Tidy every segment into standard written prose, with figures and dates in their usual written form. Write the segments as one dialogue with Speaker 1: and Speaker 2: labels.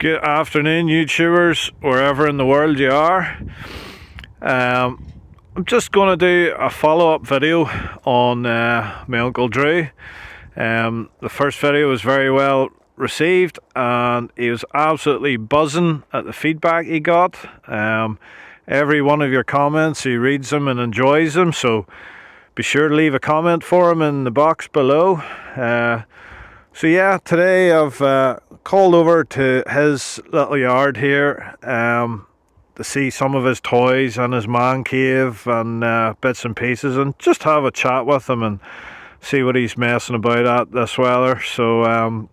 Speaker 1: Good afternoon, YouTubers, wherever in the world you are. I'm just going to do a follow-up video on my Uncle Drew. The first video was very well received and he was absolutely buzzing at the feedback he got. Every one of your comments, he reads them and enjoys them, so be sure to leave a comment for him in the box below. So yeah, today I've called over to his little yard here to see some of his toys and his man cave and bits and pieces, and just have a chat with him and see what he's messing about at this weather. So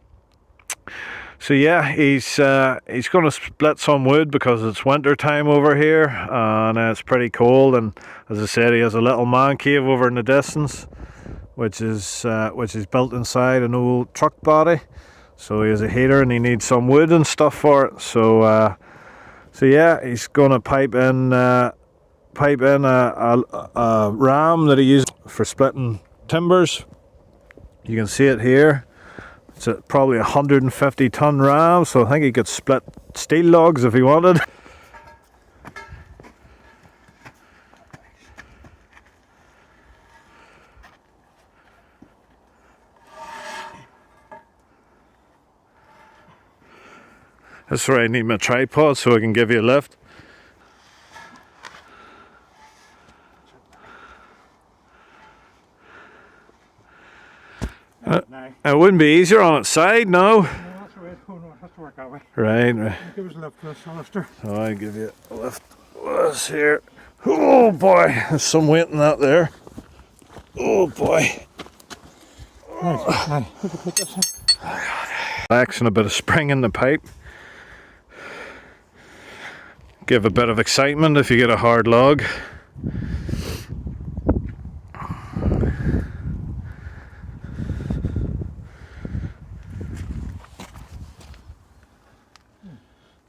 Speaker 1: yeah, he's going to split some wood because it's winter time over here and it's pretty cold. And as I said, he has a little man cave over in the distance, which is built inside an old truck body. So he has a heater and he needs some wood and stuff for it. So yeah, he's gonna pipe in a ram that he uses for splitting timbers. You can see it here. It's probably 150 ton ram, so I think he could split steel logs if he wanted. That's where I need my tripod so I can give you a lift. It wouldn't be easier on its side, no?
Speaker 2: No, that's the way it's going. It has to work that way.
Speaker 1: Right.
Speaker 2: Give us a lift, Alistair.
Speaker 1: So I give you a lift. What's here? Oh boy, there's some weight in that there. Oh boy.
Speaker 2: Right.
Speaker 1: Relax and a bit of spring in the pipe. Give a bit of excitement if you get a hard log.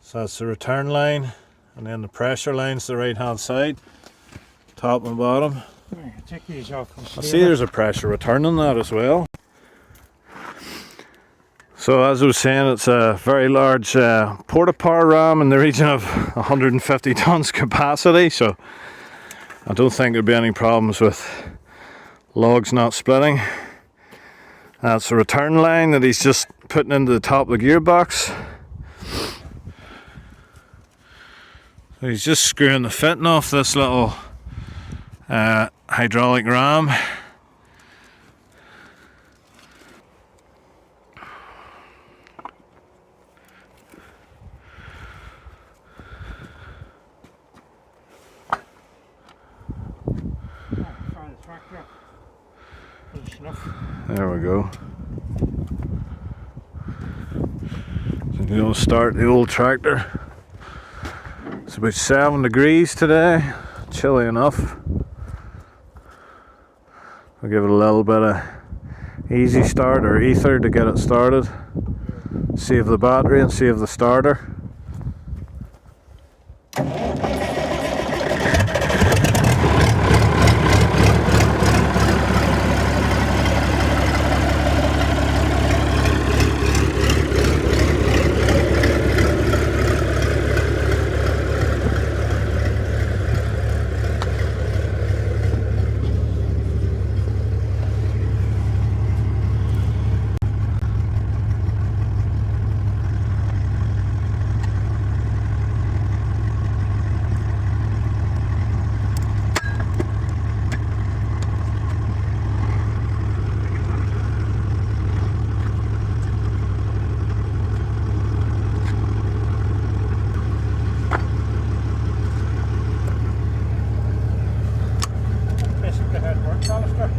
Speaker 1: So that's the return line, and then the pressure line's the right hand side, top and bottom.
Speaker 2: Take these off.
Speaker 1: I see there's a pressure return on that as well. So as I was saying, it's a very large porta-power ram in the region of 150 tons capacity, so I don't think there'll be any problems with logs not splitting. That's the return line that he's just putting into the top of the gearbox. So he's just screwing the fitting off this little hydraulic ram. There we go. So you're going to start the old tractor. It's about 7 degrees today, chilly enough. I'll give it a little bit of easy start or ether to get it started. Save the battery and save the starter.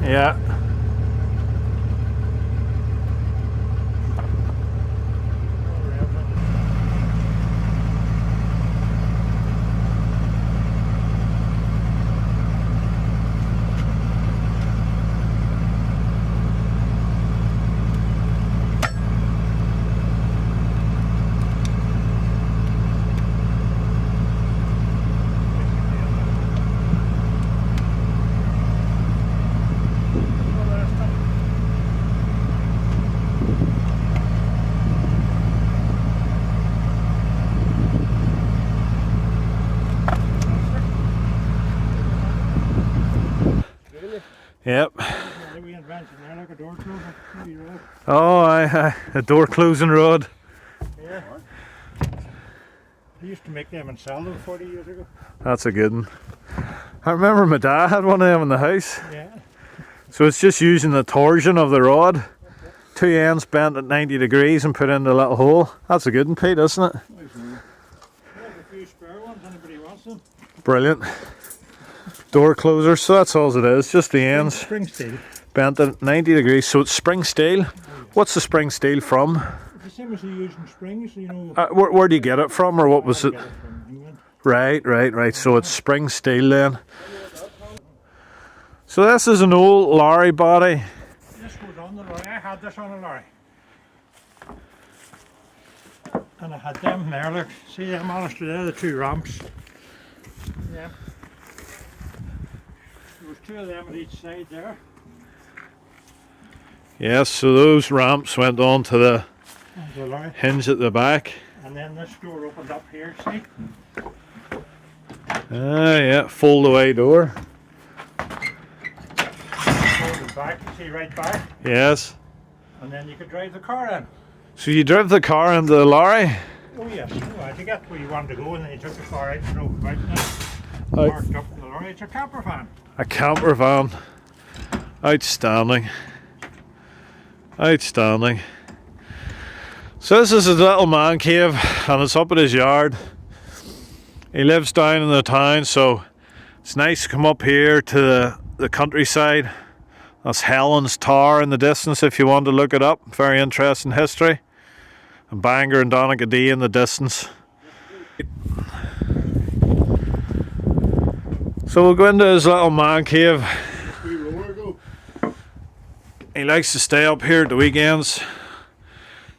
Speaker 1: Yeah. Yep.
Speaker 2: The wee invention there, like a door closer. Maybe right.
Speaker 1: Oh, aye, a door closing rod.
Speaker 2: Yeah. They used to make them and sell them 40 years ago.
Speaker 1: That's a good one. I remember my dad had one of them in the house.
Speaker 2: Yeah.
Speaker 1: So it's just using the torsion of the rod. Two ends bent at 90 degrees and put in the little hole. That's a good one, Pete, isn't it?
Speaker 2: There's a few spare ones, anybody wants them.
Speaker 1: Brilliant. Door closer, so that's all it is, just the ends
Speaker 2: Spring steel.
Speaker 1: bent at 90 degrees. So it's spring steel. What's the spring steel from?
Speaker 2: It's the same as they use in springs, you know.
Speaker 1: Where do you get it from, or what was
Speaker 2: I
Speaker 1: it?
Speaker 2: get it from England.
Speaker 1: Right. So it's spring steel then. So this is an old lorry body.
Speaker 2: This goes on the lorry. I had this on a lorry. And I had them there, look. See them honestly there, the two ramps. Yeah. There was two of them at each side there.
Speaker 1: Yes, so those ramps went on to the
Speaker 2: On the lorry.
Speaker 1: hinge at the back.
Speaker 2: And then this door opened up here, see?
Speaker 1: Ah, yeah, fold away door.
Speaker 2: Folded back, you see right back.
Speaker 1: Yes.
Speaker 2: And then you could drive the car in.
Speaker 1: So you drove the car into the lorry?
Speaker 2: Oh yes, right. You get where you wanted to go and then you took the car out and drove it out and
Speaker 1: Out.
Speaker 2: parked up in the lorry. It's a camper van.
Speaker 1: A camper van. Outstanding. Outstanding. So this is his little man cave and it's up at his yard. He lives down in the town, so it's nice to come up here to the countryside. That's Helen's Tower in the distance if you want to look it up. Very interesting history. And Bangor and Donaghadee in the distance. So we'll go into his little man cave. He likes to stay up here at the weekends.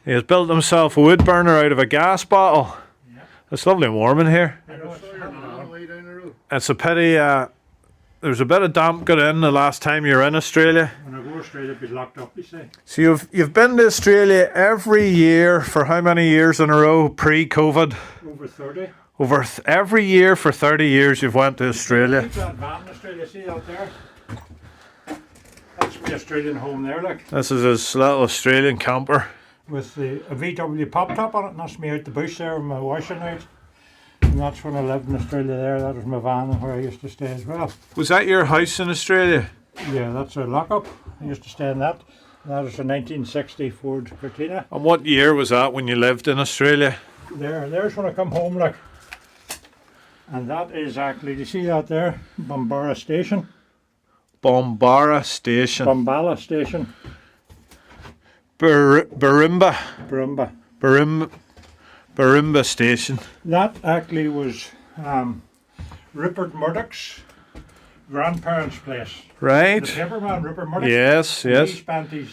Speaker 1: He has built himself a wood burner out of a gas bottle.
Speaker 2: Yeah.
Speaker 1: It's lovely and warm in here.
Speaker 2: I know it's
Speaker 1: It's a pity there's a bit of damp got in the last time you were in Australia.
Speaker 2: when I go straight it'd be locked up, you see.
Speaker 1: So you've been to Australia every year for how many years in a row pre-COVID?
Speaker 2: Over 30.
Speaker 1: Every year for 30 years you've went to Australia.
Speaker 2: Keep that van in Australia, see out there? That's my Australian home there, like.
Speaker 1: This is his little Australian camper.
Speaker 2: With a VW pop top on it, and that's me out the bush there with my washing out. And that's when I lived in Australia there. That was my van and where I used to stay as well.
Speaker 1: Was that your house in Australia?
Speaker 2: Yeah, that's a lock-up. I used to stay in that. That was a 1960 Ford Cortina.
Speaker 1: And what year was that when you lived in Australia?
Speaker 2: There's when I come home, like. And that is actually, do you see that there? Bombara Station.
Speaker 1: Bombara Station.
Speaker 2: Bombala Station.
Speaker 1: Barimba.
Speaker 2: Barumba.
Speaker 1: Barimba Station.
Speaker 2: That actually was Rupert Murdoch's grandparents' place.
Speaker 1: Right.
Speaker 2: The paperman Rupert Murdoch.
Speaker 1: Yes,
Speaker 2: He
Speaker 1: yes,
Speaker 2: spent his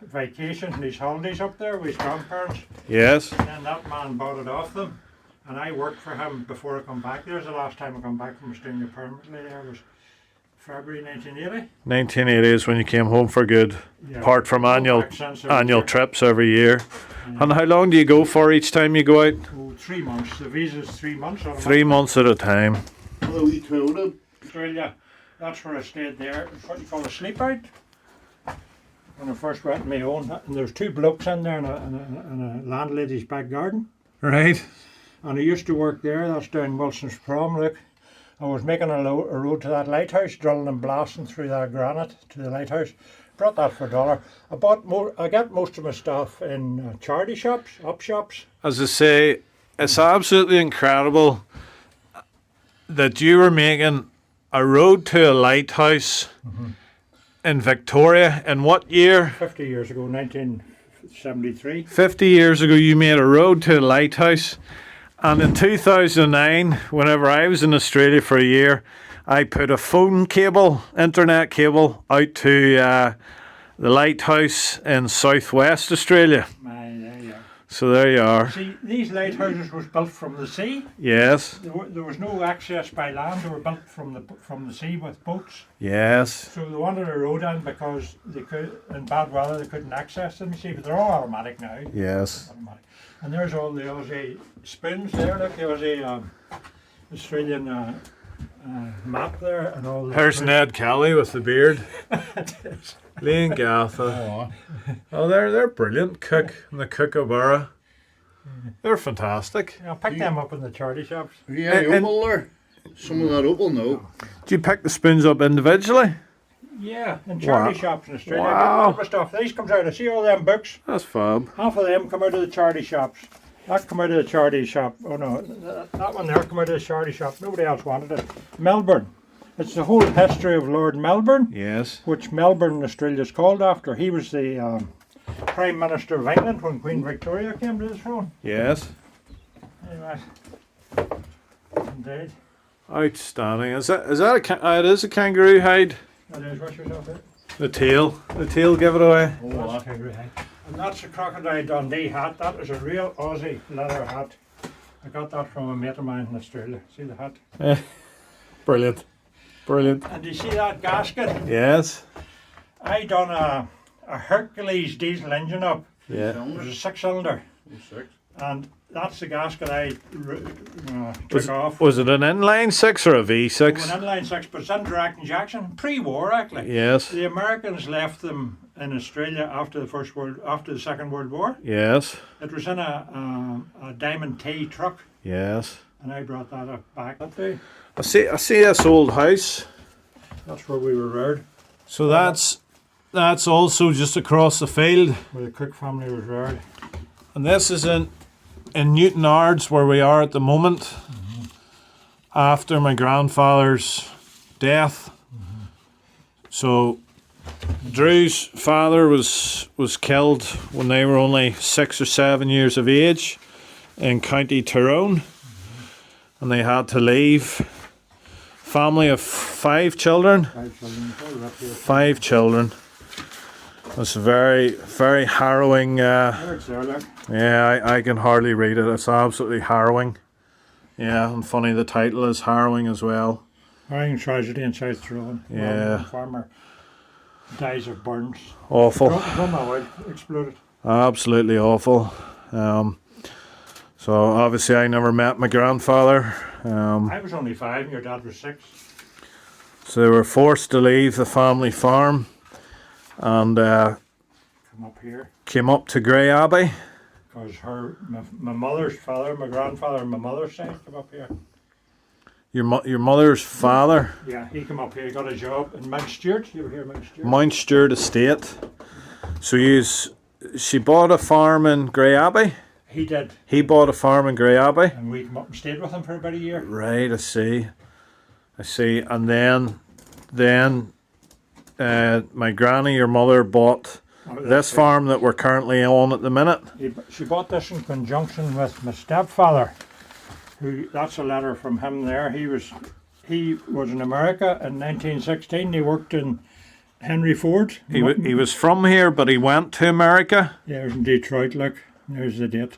Speaker 2: vacation, his holidays up there with his grandparents.
Speaker 1: yes.
Speaker 2: And then that man bought it off them. And I worked for him before I come back. There's the last time I come back from Australia permanently there was February 1980.
Speaker 1: 1980 is when you came home for good.
Speaker 2: Yeah.
Speaker 1: Apart from annual
Speaker 2: Back since every year.
Speaker 1: trips every year. And how long do you go for each time you go out?
Speaker 2: Oh, 3 months. The visa's 3 months.
Speaker 1: 3 months at a time.
Speaker 2: Australia. That's where I stayed there. It's what you call a sleep out. When I first went on my own, and there's two blokes in there in a landlady's back garden.
Speaker 1: Right.
Speaker 2: And I used to work there. That's down Wilson's Prom. Look, I was making a road to that lighthouse, drilling and blasting through that granite to the lighthouse. Brought that for $1. I got most of my stuff in charity shops, up shops.
Speaker 1: As I say, it's absolutely incredible that you were making a road to a lighthouse in Victoria. In what year?
Speaker 2: 50 years ago, 1973.
Speaker 1: 50 years ago, you made a road to a lighthouse. And in 2009, whenever I was in Australia for a year, I put a phone cable, internet cable, out to the lighthouse in southwest Australia.
Speaker 2: There you are.
Speaker 1: So there you are.
Speaker 2: See, these lighthouses was built from the sea.
Speaker 1: Yes,
Speaker 2: There was no access by land. They were built from the sea with boats.
Speaker 1: yes,
Speaker 2: So they wanted a road in because they could, in bad weather, they couldn't access them. You see, but they're all automatic now.
Speaker 1: yes.
Speaker 2: Automatic. And there's all the Aussie spoons there. Look, the Aussie Australian map there and all the...
Speaker 1: There's Ned Kelly with the beard. Lee and Gatha. Oh, they're brilliant. Cook and the Kookaburra. They're fantastic.
Speaker 2: I'll pick them up in the charity shops.
Speaker 3: Yeah, opal there. Some of that opal, no.
Speaker 1: Do you pick the spoons up individually?
Speaker 2: Yeah, in charity shops in Australia.
Speaker 1: Wow.
Speaker 2: Wow. Stuff. These comes out. I see all them books.
Speaker 1: That's fab.
Speaker 2: Half of them come out of the charity shops. That come out of the charity shop. Oh no, that one there come out of the charity shop. Nobody else wanted it. Melbourne. It's the whole history of Lord Melbourne.
Speaker 1: Yes.
Speaker 2: Which Melbourne, Australia is called after. He was the Prime Minister of England when Queen Victoria came to the throne.
Speaker 1: Yes.
Speaker 2: Anyway. Indeed.
Speaker 1: Outstanding. Is that it is a kangaroo hide.
Speaker 2: That is, watch yourself there.
Speaker 1: The tail give it away.
Speaker 2: Oh, that's kangaroo hide. And that's a Crocodile Dundee hat. That is a real Aussie leather hat. I got that from a mate of mine in Australia. See the hat?
Speaker 1: Brilliant. Brilliant.
Speaker 2: And do you see that gasket?
Speaker 1: Yes.
Speaker 2: I done a Hercules diesel engine up.
Speaker 1: Yeah.
Speaker 2: It was a 6-cylinder.
Speaker 3: 6.
Speaker 2: And that's the gasket I took off.
Speaker 1: Was it an inline 6 or a V6?
Speaker 2: An inline 6, but it's in direct injection. Pre-war, actually.
Speaker 1: Yes.
Speaker 2: The Americans left them in Australia after the Second World War.
Speaker 1: Yes.
Speaker 2: It was in a Diamond T truck,
Speaker 1: Yes.
Speaker 2: and I brought that up back that day.
Speaker 1: I see this old house.
Speaker 2: That's where we were reared.
Speaker 1: So that's also just across the field.
Speaker 2: Where the Cooke family was reared.
Speaker 1: And this is in Newtownards, where we are at the moment, after my grandfather's death. So Drew's father was killed when they were only 6 or 7 years of age in County Tyrone, and they had to leave. Family of 5 children.
Speaker 2: 5 children.
Speaker 1: 5 children. It's a very, very harrowing.
Speaker 2: There it's there, look.
Speaker 1: Yeah, I can hardly read it. It's absolutely harrowing. Yeah, and funny the title is harrowing as well.
Speaker 2: Harrowing tragedy in South Tyrone.
Speaker 1: Yeah.
Speaker 2: A farmer dies of burns.
Speaker 1: Awful.
Speaker 2: Drum oil exploded.
Speaker 1: Absolutely awful. So obviously I never met my grandfather.
Speaker 2: I was only 5 and your dad was 6.
Speaker 1: So they were forced to leave the family farm and
Speaker 2: Come up here.
Speaker 1: came up to Greyabbey.
Speaker 2: Because my mother's father, my grandfather, and my mother's side come up here.
Speaker 1: Your mother's father,
Speaker 2: Yeah, he came up here. He got a job in Mount Stewart. You ever hear of Mount Stewart?
Speaker 1: Mount Stewart Estate. So she bought a farm in Greyabbey.
Speaker 2: He did.
Speaker 1: He bought a farm in Greyabbey.
Speaker 2: And we came up and stayed with him for about a year.
Speaker 1: Right, I see. And then my granny, your mother, bought this farm that we're currently on at the minute.
Speaker 2: She bought this in conjunction with my stepfather. That's a letter from him there. He was in America in 1916. He worked in Henry Ford.
Speaker 1: He was from here, but he went to America.
Speaker 2: Yeah, it was in Detroit. Look, there's the date.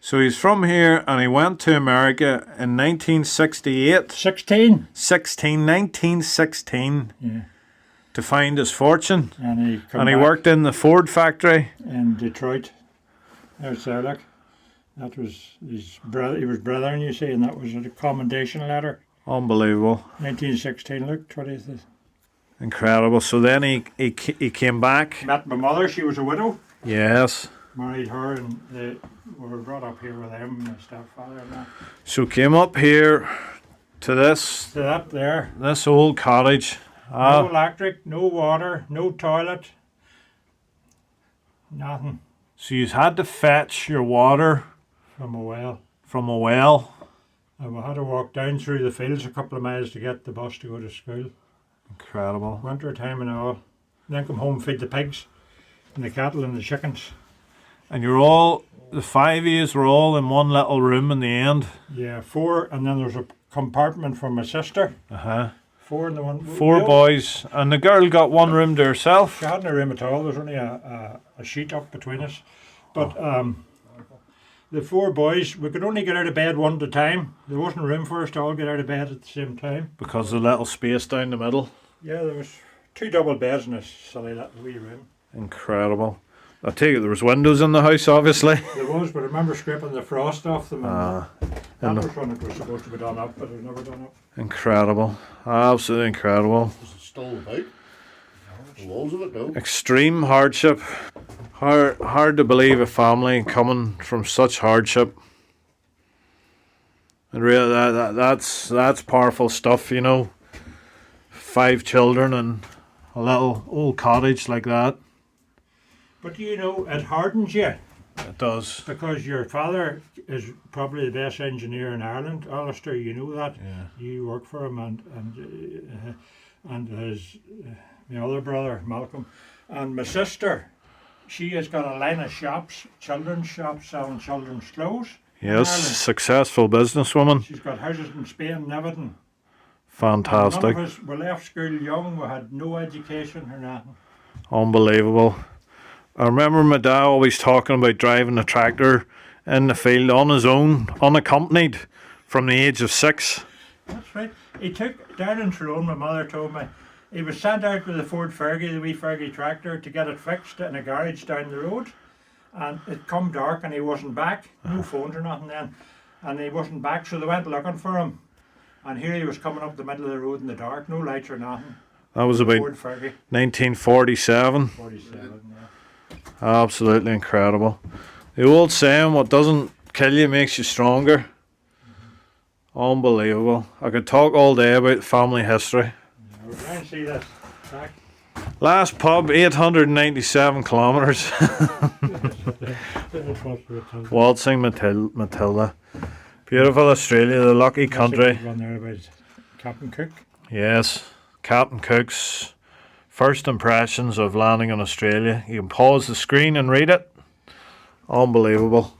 Speaker 1: So he's from here and he went to America in 1968. 1916.
Speaker 2: Yeah.
Speaker 1: To find his fortune.
Speaker 2: And
Speaker 1: he worked in the Ford factory.
Speaker 2: In Detroit. There's there, look. That was his brother. He was brethren, you see, and that was a commendation letter.
Speaker 1: Unbelievable.
Speaker 2: 1916, look, 20th.
Speaker 1: Incredible. So then he came back.
Speaker 2: Met my mother, she was a widow.
Speaker 1: Yes.
Speaker 2: Married her, and we were brought up here with him, my stepfather and that.
Speaker 1: So came up here to this.
Speaker 2: To that there.
Speaker 1: This old cottage.
Speaker 2: No electric, no water, no toilet. Nothing.
Speaker 1: So you had to fetch your water
Speaker 2: From a well.
Speaker 1: And
Speaker 2: we had to walk down through the fields a couple of miles to get the bus to go to school.
Speaker 1: Incredible.
Speaker 2: Winter time and all. Then come home, feed the pigs and the cattle and the chickens.
Speaker 1: And the 5 of yous were all in one little room in the end.
Speaker 2: Yeah, 4, and then there's a compartment for my sister. 4 in the one.
Speaker 1: 4 boys, and the girl got one room to herself.
Speaker 2: She hadn't a room at all. There's only a sheet up between us. But the 4 boys, we could only get out of bed one at a time. There wasn't room for us to all get out of bed at the same time.
Speaker 1: Because of the little space down the middle.
Speaker 2: Yeah, there was 2 double beds in a silly little wee room.
Speaker 1: Incredible. I take it there was windows in the house, obviously.
Speaker 2: There was, but I remember scraping the frost off them. And that was when it was supposed to be done up, but it was never done up.
Speaker 1: Incredible. Absolutely incredible.
Speaker 3: Is it still about? The walls of it, no.
Speaker 1: Extreme hardship. Hard to believe a family coming from such hardship. And really, that's powerful stuff, you know. 5 children and a little old cottage like that.
Speaker 2: But you know, it hardens you.
Speaker 1: It does.
Speaker 2: Because your father is probably the best engineer in Ireland, Alistair. You know that.
Speaker 1: Yeah.
Speaker 2: You work for him, and his my other brother Malcolm, and my sister. She has got a line of shops, children's shops, selling children's clothes.
Speaker 1: Yes, successful businesswoman.
Speaker 2: She's got houses in Spain and everything.
Speaker 1: Fantastic.
Speaker 2: None of us, we left school young. We had no education or nothing.
Speaker 1: Unbelievable. I remember my dad always talking about driving a tractor in the field on his own, unaccompanied, from the age of 6.
Speaker 2: That's right. He took, down in Tyrone, my mother told me, he was sent out with the Ford Fergie, the wee Fergie tractor, to get it fixed in a garage down the road. And it come dark and he wasn't back. No phones or nothing then. And he wasn't back, so they went looking for him. And here he was coming up the middle of the road in the dark, no lights or nothing.
Speaker 1: That was about
Speaker 2: Ford Fergie.
Speaker 1: 1947.
Speaker 2: 47, yeah.
Speaker 1: Absolutely incredible. The old saying, what doesn't kill you makes you stronger. Unbelievable. I could talk all day about family history.
Speaker 2: We're trying to see this track.
Speaker 1: Last pub, 897 kilometres. Waltzing Matilda. Beautiful Australia, the lucky country.
Speaker 2: One there about Captain Cook.
Speaker 1: Yes, Captain Cook's first impressions of landing in Australia. You can pause the screen and read it. Unbelievable.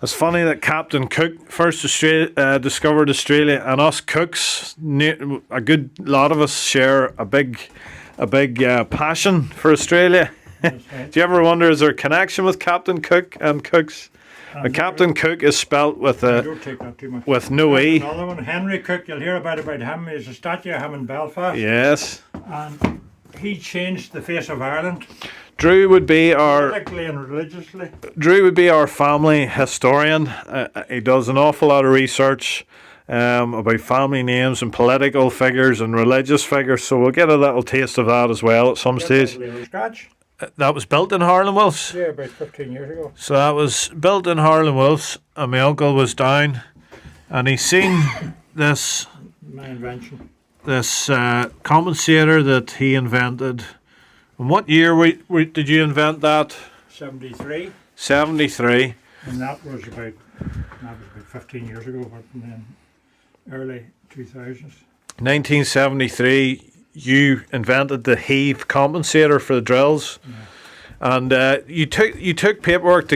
Speaker 1: It's funny that Captain Cook first discovered Australia, and us cooks, a good lot of us share a big passion for Australia.
Speaker 2: Right.
Speaker 1: Do you ever wonder, is there a connection with Captain Cook and cooks? Captain Cook is spelt with
Speaker 2: Don't take that too much.
Speaker 1: with no E.
Speaker 2: Another one, Henry Cook, you'll hear about him. There's a statue of him in Belfast.
Speaker 1: Yes.
Speaker 2: And he changed the face of Ireland,
Speaker 1: Drew would be our
Speaker 2: politically and religiously.
Speaker 1: family historian. He does an awful lot of research about family names and political figures and religious figures. So we'll get a little taste of that as well at some stage.
Speaker 2: Scratch?
Speaker 1: That was built in Harlan Wolf's.
Speaker 2: Yeah, about 15 years ago.
Speaker 1: So that was built in Harlan Wolf's, and my uncle was down, and he seen this
Speaker 2: My invention.
Speaker 1: compensator that he invented. In what year did you invent that?
Speaker 2: 73.
Speaker 1: 73.
Speaker 2: And that was about 15 years ago, but then early 2000s.
Speaker 1: 1973, you invented the heave compensator for the drills, and you took paperwork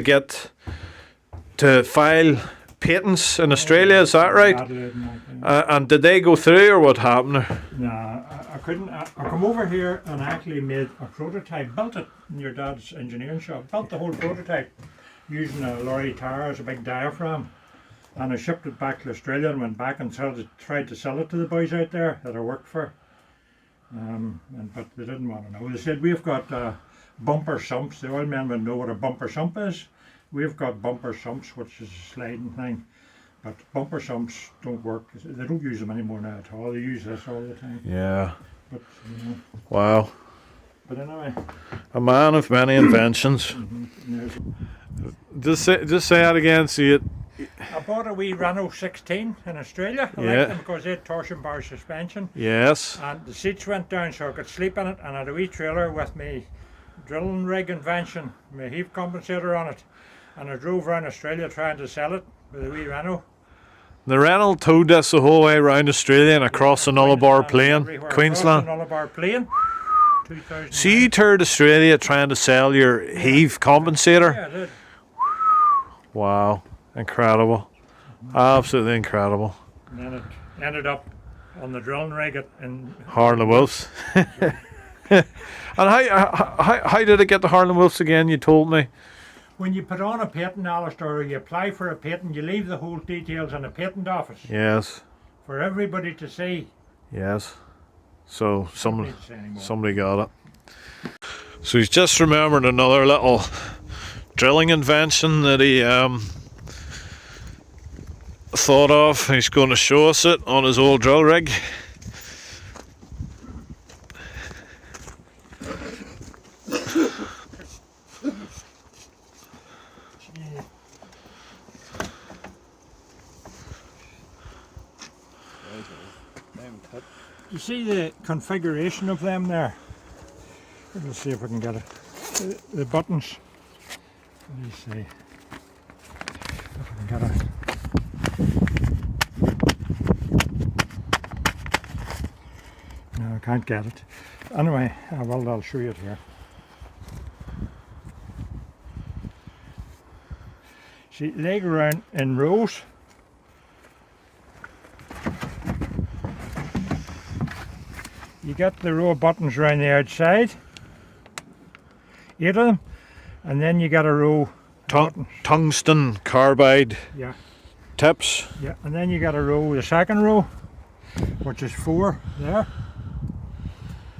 Speaker 1: to file patents in Australia. Is that right?
Speaker 2: Adelaide and that,
Speaker 1: And did they go through, or what happened?
Speaker 2: Nah, I couldn't. I come over here and actually made a prototype, built it in your dad's engineering shop, built the whole prototype using a lorry tire as a big diaphragm. And I shipped it back to Australia and went back and tried to sell it to the boys out there that I worked for. But they didn't want to know. They said, we've got bumper sumps. The old men would know what a bumper sump is. We've got bumper sumps, which is a sliding thing. But bumper sumps don't work. They don't use them anymore now at all. They use this all the time.
Speaker 1: Yeah.
Speaker 2: But, you know,
Speaker 1: Wow.
Speaker 2: but anyway.
Speaker 1: A man of many inventions. Just say that again. See it.
Speaker 2: I bought a wee Renault 16 in Australia. I liked them because they had torsion bar suspension.
Speaker 1: Yes.
Speaker 2: And the seats went down so I could sleep in it, and I had a wee trailer with me drilling rig invention, my heave compensator on it. And I drove around Australia trying to sell it with a wee Renault.
Speaker 1: The Renault towed us the whole way around Australia and across the Nullabor plain, Queensland.
Speaker 2: Nullabor plain.
Speaker 1: So you toured Australia trying to sell your heave compensator?
Speaker 2: Yeah, I did.
Speaker 1: Wow. Incredible. Absolutely incredible.
Speaker 2: And then it ended up on the drilling rig in
Speaker 1: Harlan Wolf's. And how did it get to Harlan Wolf's again, you told me?
Speaker 2: When you put on a patent, Alistair, or you apply for a patent, you leave the whole details in a patent office
Speaker 1: Yes.
Speaker 2: for everybody to see.
Speaker 1: Yes. So somebody got it. So he's just remembered another little drilling invention that he thought of. He's going to show us it on his old drill rig.
Speaker 2: You see the configuration of them there? Let's see if we can get it. The buttons. Let me see if I can get it. No, I can't get it. Anyway, well, I'll show you it here. See, they go around in rows. You get the row of buttons around the outside, 8 of them, and then you get a row of buttons.
Speaker 1: Tungsten carbide
Speaker 2: Yeah,
Speaker 1: tips.
Speaker 2: yeah, and then you get a row, the second row, which is 4 there,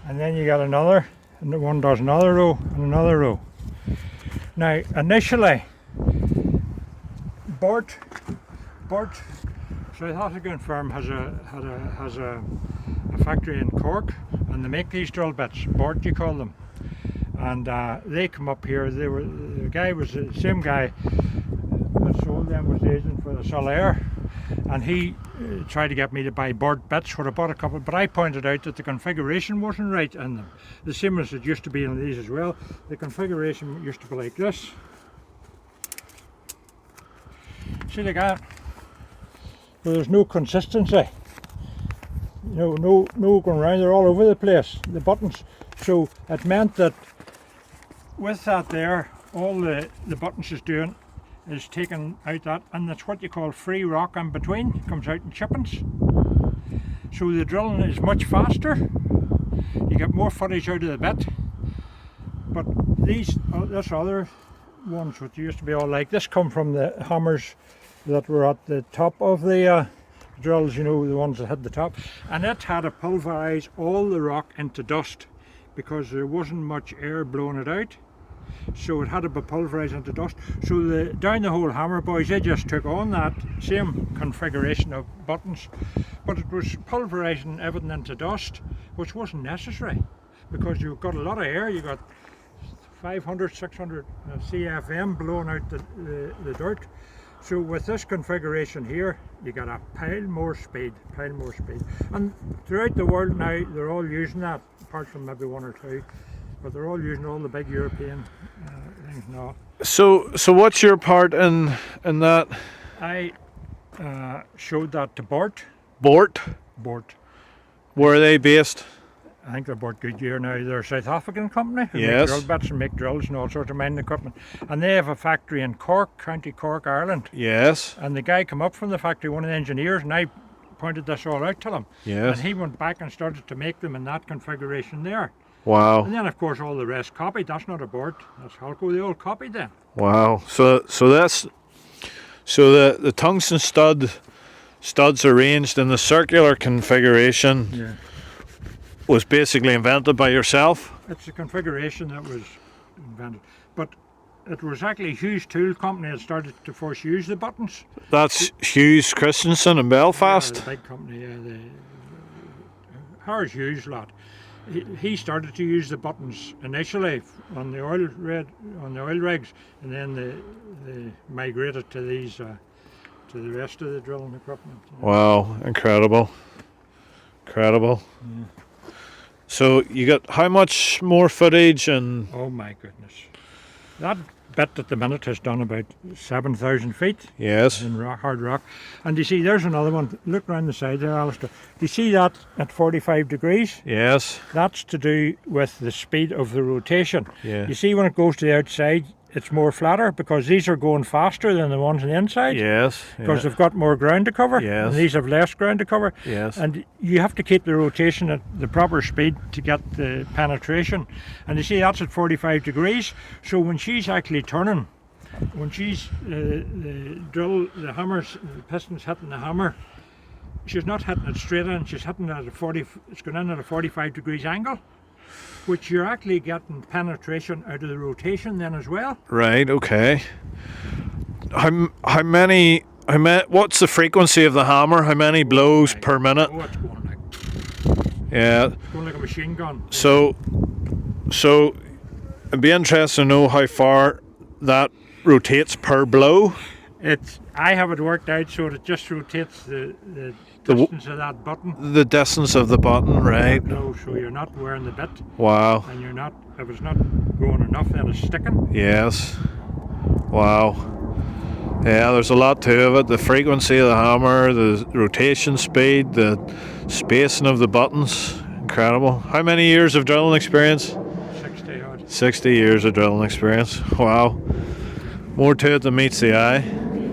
Speaker 2: and then you get another, and the one does another row and another row. Now, initially, Bort South African firm has a factory in Cork, and they make these drill bits, Bort you call them, and they come up here. The guy was the same guy that sold them, was the agent for the Solaire, and he tried to get me to buy Bort bits, where I bought a couple, but I pointed out that the configuration wasn't right in them, the same as it used to be in these as well. The configuration used to be like this. See, like that. Well, there's no consistency. No going around. They're all over the place, the buttons. So it meant that with that there, all the buttons is doing is taking out that, and that's what you call free rock in between. It comes out in chippings. So the drilling is much faster. You get more footage out of the bit. But this other ones, which used to be all like this, come from the hammers that were at the top of the drills, you know, the ones that had the top, and it had to pulverize all the rock into dust because there wasn't much air blowing it out, so it had to be pulverized into dust. So down the whole hammer boys, they just took on that same configuration of buttons, but it was pulverizing everything into dust, which wasn't necessary because you've got a lot of air. You got 500, 600 CFM blowing out the dirt. So with this configuration here, you get a pile more speed. And throughout the world now, they're all using that, apart from maybe 1 or 2, but they're all using all the big European things now.
Speaker 1: So what's your part in that?
Speaker 2: I showed that to Bort.
Speaker 1: Bort?
Speaker 2: Bort.
Speaker 1: Where are they based?
Speaker 2: I think they're about Goodyear now. They're a South African company who
Speaker 1: Yes.
Speaker 2: make drill bits and make drills and all sorts of mining equipment. And they have a factory in Cork, County Cork, Ireland.
Speaker 1: Yes.
Speaker 2: And the guy come up from the factory, one of the engineers, and I pointed this all out to him.
Speaker 1: Yes.
Speaker 2: And he went back and started to make them in that configuration there.
Speaker 1: Wow.
Speaker 2: And then of course all the rest copied. That's not a Bort, that's Halco. They all copied them.
Speaker 1: Wow. So the tungsten studs arranged in the circular configuration.
Speaker 2: Yeah.
Speaker 1: Was basically invented by yourself?
Speaker 2: It's a configuration that was invented. But it was actually Hughes Tool Company that started to first use the buttons.
Speaker 1: That's Hughes Christensen in Belfast?
Speaker 2: Yeah, the big company, the Howard Hughes lot. He started to use the buttons initially on the oil rigs, and then they migrated to these to the rest of the drilling equipment.
Speaker 1: Wow, incredible. Yeah. So you got how much more footage and?
Speaker 2: Oh my goodness. That bit at the minute has done about 7,000 feet.
Speaker 1: Yes.
Speaker 2: In hard rock. And you see there's another one. Look around the side there, Alistair. Do you see that at 45 degrees?
Speaker 1: Yes.
Speaker 2: That's to do with the speed of the rotation.
Speaker 1: Yeah.
Speaker 2: You see when it goes to the outside, it's more flatter because these are going faster than the ones on the inside.
Speaker 1: Yes.
Speaker 2: Because they've got more ground to cover.
Speaker 1: Yes.
Speaker 2: And these have less ground to cover.
Speaker 1: Yes.
Speaker 2: And you have to keep the rotation at the proper speed to get the penetration. And you see that's at 45 degrees. So when she's actually turning, when she's the hammers, the piston's hitting the hammer, she's not hitting it straight in, she's hitting it at it's going in at a 45 degrees angle. which you're actually getting penetration out of the rotation then as well.
Speaker 1: Right, okay. How many, what's the frequency of the hammer? How many blows per minute?
Speaker 2: Oh, it's going like,
Speaker 1: Yeah.
Speaker 2: it's going like a machine gun.
Speaker 1: So it'd be interesting to know how far that rotates per blow.
Speaker 2: I have it worked out so it just rotates the distance of that button.
Speaker 1: The distance of the button, right?
Speaker 2: No, so you're not wearing the bit,
Speaker 1: Wow.
Speaker 2: and you're not. If it's not going enough, then it's sticking.
Speaker 1: Yes. Wow. Yeah, there's a lot to it. The frequency of the hammer, the rotation speed, the spacing of the buttons. Incredible. How many years of drilling experience?
Speaker 2: 60 odd.
Speaker 1: 60 years of drilling experience. Wow. More to it than meets the eye.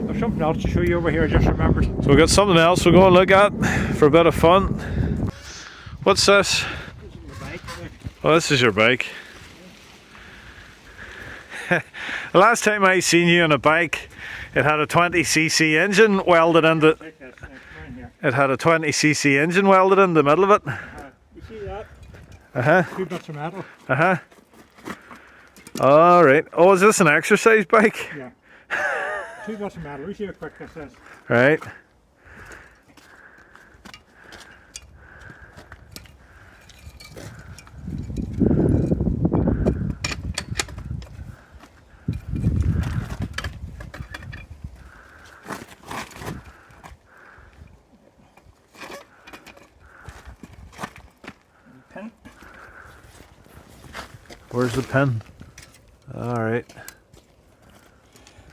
Speaker 2: There's something else to show you over here. I just remembered.
Speaker 1: So we've got something else we're going to look at for a bit of fun. What's this?
Speaker 2: This is the bike.
Speaker 1: Oh, this is your bike. The last time I seen you on a bike, it had a 20cc engine welded into it. It had a 20cc engine welded in the middle of it.
Speaker 2: You see that?
Speaker 1: Uh-huh.
Speaker 2: 2 bits of metal.
Speaker 1: Uh-huh. Alright. Oh, is this an exercise bike?
Speaker 2: Yeah. 2 bits of metal. You see how quick this is.
Speaker 1: Right.
Speaker 2: Pin.
Speaker 1: Where's the pin? Alright.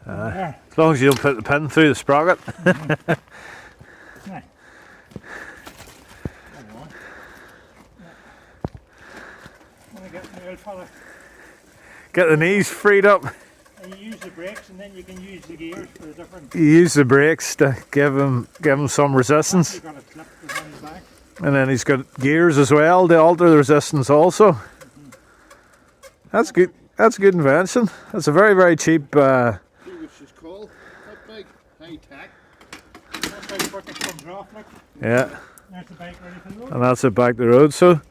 Speaker 2: There.
Speaker 1: As long as you don't put the pin through the sprocket.
Speaker 2: Right. There you are. When I get the old fella,
Speaker 1: Get the knees freed up.
Speaker 2: and you use the brakes, and then you can use the gears for the different.
Speaker 1: You use the brakes to give him some resistance.
Speaker 2: You got a clip behind his back.
Speaker 1: And then he's got gears as well to alter the resistance also. That's good. That's a good invention. That's a very, very cheap.
Speaker 3: See what she's called? That bike, high tech.
Speaker 2: That's how quick it comes off. Look,
Speaker 1: Yeah,
Speaker 2: there's the bike ready for the road.
Speaker 1: and that's it back the road. So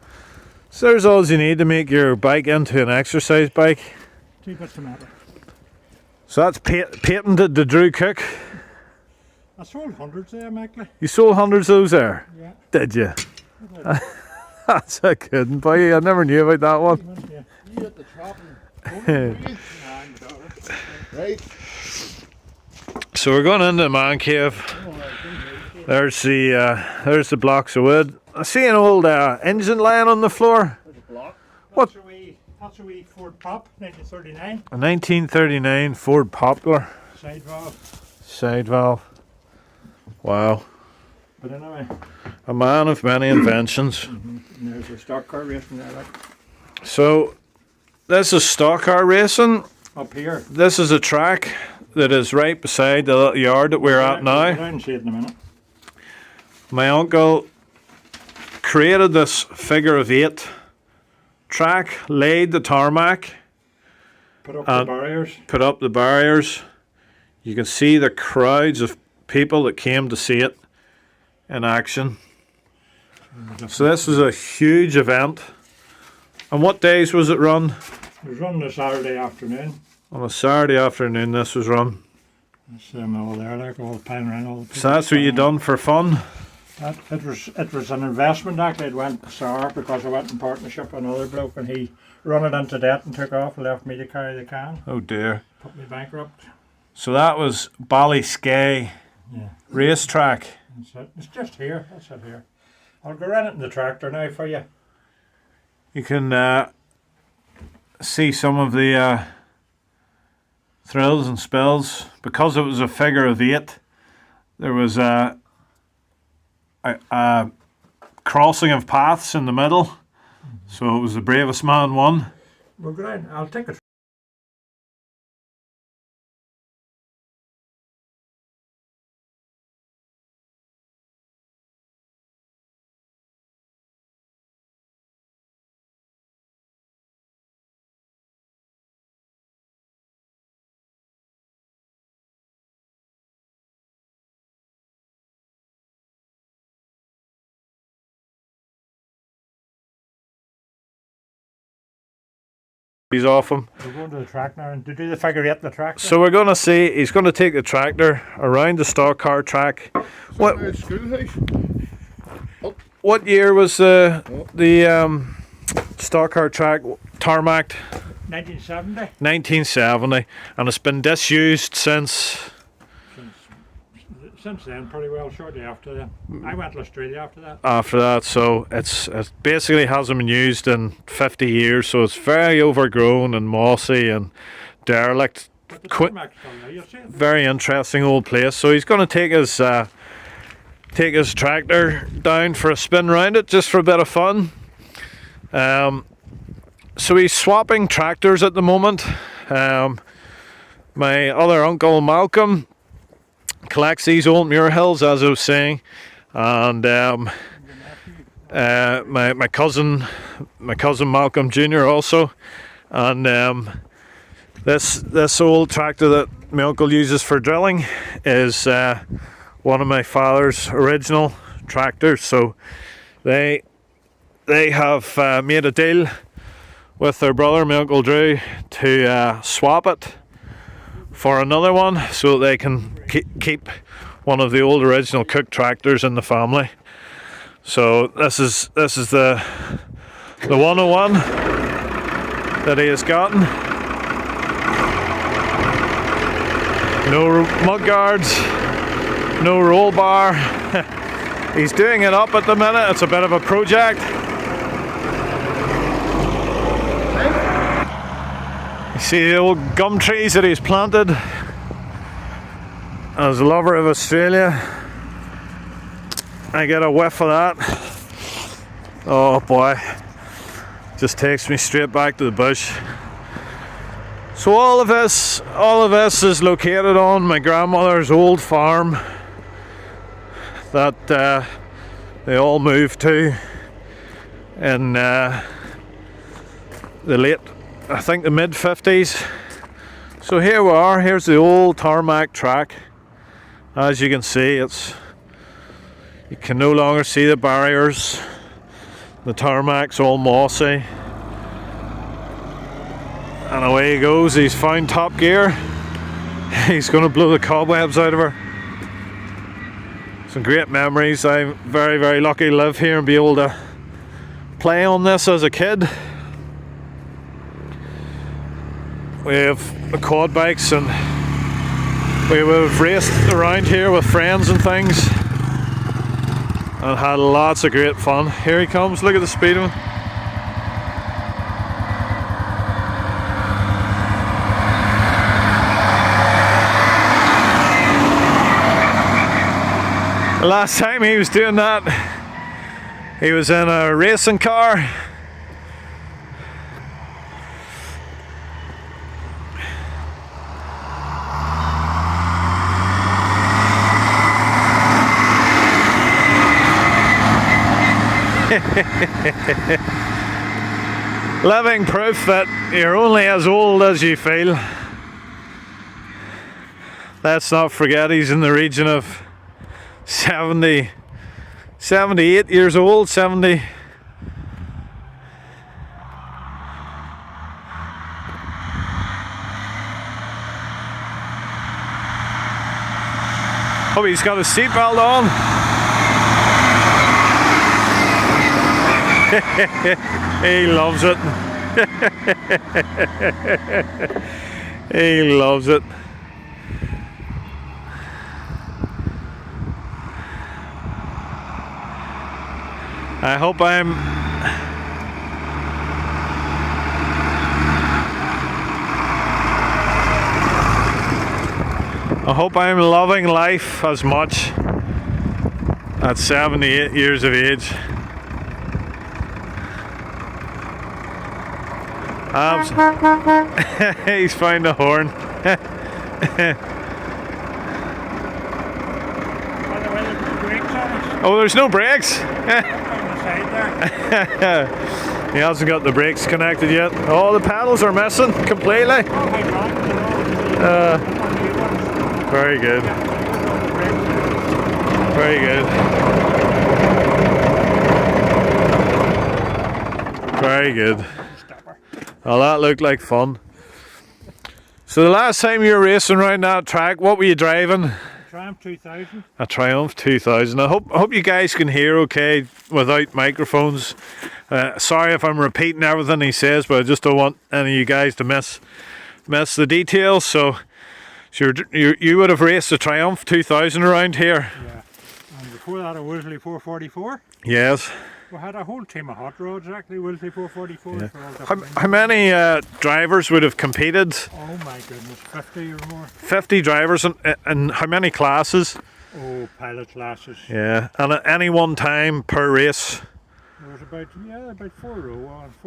Speaker 1: there's all you need to make your bike into an exercise bike.
Speaker 2: 2 bits of metal.
Speaker 1: So that's patented to Drew Cooke.
Speaker 2: I sold hundreds there, Mackley.
Speaker 1: You sold hundreds of those there,
Speaker 2: Yeah.
Speaker 1: did you? That's a good one, boy. I never knew about that one.
Speaker 2: Yeah.
Speaker 3: You at the top and right?
Speaker 1: So we're going into the man cave. There's the blocks of wood. I see an old engine laying on the floor.
Speaker 3: There's a block.
Speaker 1: What?
Speaker 2: That's a wee Ford Pop, 1939.
Speaker 1: A 1939 Ford Poplar
Speaker 2: Side valve.
Speaker 1: side valve. Wow.
Speaker 2: But anyway,
Speaker 1: A man of many inventions.
Speaker 2: and there's a stock car racing there, like
Speaker 1: So this is stockcar racing.
Speaker 2: up here.
Speaker 1: This is a track that is right beside the little yard that we're at
Speaker 2: Go
Speaker 1: now.
Speaker 2: down and see it in a minute.
Speaker 1: My uncle created this figure of 8 track, laid the tarmac,
Speaker 2: Put up the barriers.
Speaker 1: put up the barriers. You can see the crowds of people that came to see it in action. So this was a huge event. And what days was it run?
Speaker 2: It was run this Saturday afternoon.
Speaker 1: On a Saturday afternoon this was run.
Speaker 2: It's all there, like all the pine around, all the people.
Speaker 1: So that's what you done for fun?
Speaker 2: It was an investment actually. It went sour because I went in partnership with another bloke and he run it into debt and took off and left me to carry the can.
Speaker 1: Oh dear.
Speaker 2: Put me bankrupt.
Speaker 1: So that was ballyskeagh
Speaker 2: Yeah.
Speaker 1: racetrack.
Speaker 2: It's just here. That's it here. I'll go run it in the tractor now for you.
Speaker 1: You can see some of the thrills and spills. Because it was a figure of 8, there was a crossing of paths in the middle. So it was the bravest man won.
Speaker 2: We'll go down. I'll take it.
Speaker 1: he's off him.
Speaker 2: We're going to the track now and to do the figure 8 the track.
Speaker 1: So we're going to see, he's going to take the tractor around the stockcar track. What year was the stockcar track tarmacked?
Speaker 2: 1970.
Speaker 1: 1970, and it's been disused since
Speaker 2: then, pretty well. Shortly after that, I went to Australia after that.
Speaker 1: So it basically hasn't been used in 50 years. So it's very overgrown and mossy and derelict.
Speaker 2: But the tarmac still there, you'll see it.
Speaker 1: Very interesting old place. So he's going to take his tractor down for a spin round it, just for a bit of fun. So he's swapping tractors at the moment. My other uncle Malcolm collects these old Muir hills, as I was saying, and my cousin Malcolm Jr. also, and this old tractor that my uncle uses for drilling is one of my father's original tractors. So they have made a deal with their brother, my Uncle Drew, to swap it for another one so that they can keep one of the old original Cooke tractors in the family. So this is the 101 that he has gotten. No mud guards, no roll bar. He's doing it up at the minute. It's a bit of a project. You see the old gum trees that he's planted. As a lover of Australia, I get a whiff of that. Oh boy, just takes me straight back to the bush. So all of this is located on my grandmother's old farm that they all moved to in the late, I think the mid 50s. So here we are, here's the old tarmac track. As you can see, you can no longer see the barriers. The tarmac's all mossy. And away he goes. He's found top gear. He's going to blow the cobwebs out of her. Some great memories. I'm very, very lucky to live here and be able to play on this as a kid. We have the quad bikes and we would have raced around here with friends and things and had lots of great fun. Here he comes, look at the speed of him. The last time he was doing that, he was in a racing car. Living proof that you're only as old as you feel. Let's not forget he's in the region of 78 years old, 70. Hope he's got his seatbelt on. He loves it. He loves it. I hope I'm loving life as much at 78 years of age. He's found a horn. Oh, there's no brakes? He hasn't got the brakes connected yet. Oh, the pedals are missing completely. Very good. Very good. Very good. Oh, that looked like fun. So the last time you were racing around that track, what were you driving?
Speaker 2: Triumph 2000.
Speaker 1: A Triumph 2000. I hope you guys can hear okay without microphones. Sorry if I'm repeating everything he says, but I just don't want any of you guys to miss the details. So you would have raced a Triumph 2000 around here.
Speaker 2: Yeah. And before that, a Wolseley 444.
Speaker 1: Yes.
Speaker 2: We had a whole team of hot rods actually, Wolseley 444.
Speaker 1: Yeah. How many drivers would have competed?
Speaker 2: Oh my goodness, 50 or more.
Speaker 1: 50 drivers, and how many classes?
Speaker 2: Oh, pilot classes.
Speaker 1: Yeah, and at any one time per race?
Speaker 2: There was about 4